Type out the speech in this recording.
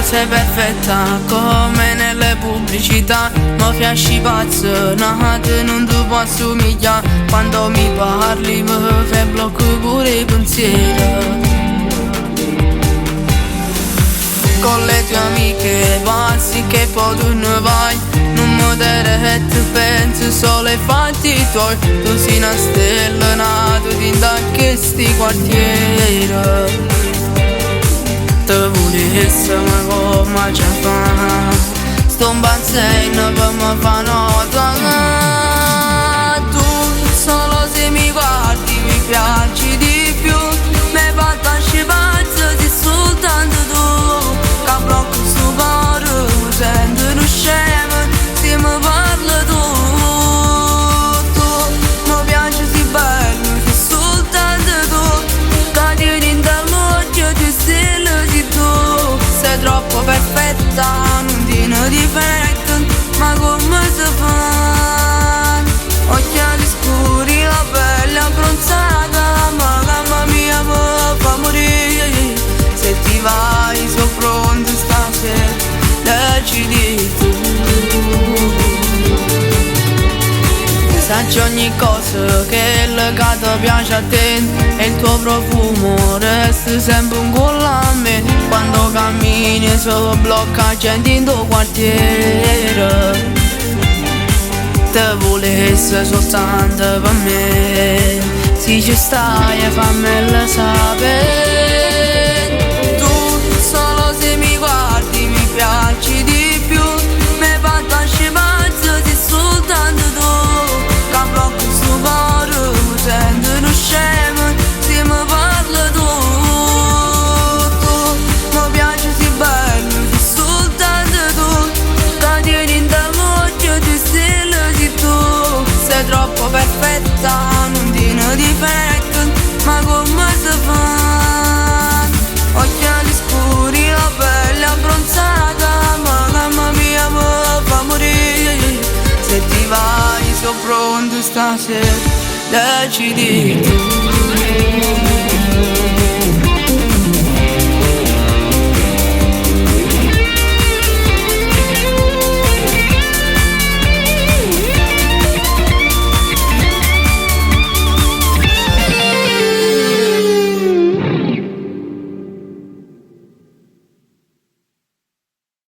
sei perfetta come nelle pubblicità. Mi piaci pazzo, nate non ti posso somigliare. Quando mi parli mi fai blocco pure i pensieri. Con le tue amiche passi che poi tu ne vai. Non mi dire che ti pensi solo ai fatti tuoi. Tu sei una stella nata da questi quartieri. Te volessi ma come ci fa. Sto un bazzino per me fa nota. Tu solo se mi guardi mi piaci di più. Mi fatto pazzo di soltanto tu. Che blocco sto cuore mi sento uno scemo. Se mi parli tu. Tu mi piaci si bello se soltanto tu. Che ti dall'occhio ti stelle di tu. Sei troppo perfetta, non ti ne difetto. Ma come si fa? Occhiali scuri, la pelle abbronzata. Ma mamma mia mi fa morire. Se ti vai sono pronto stasera. Decidi tu. Sacci ogni cosa che il gatto piace a te. E il tuo profumo resta sempre un collo a me. Quando cammini solo blocca gente in tuo quartiere. Te volessi soltanto per me. Se ci stai fammelo sapere. Tu solo se mi guardi mi piaci di più. Mi fatto pazzo di soltanto tu. Che blocco sto cuore mi sento uno scemo. Se mi parli tu. Tu mi piaci si bello di soltanto tu. Che tieni dall'occhio ti stelle di tu. Sei troppo perfetta, non ti ne difetto. Ma come si fa? Occhiali scuri, la pelle abbronzata. Ma mamma mia mi fa morire. Se ti vai sono pronto stasera. Decidi tu.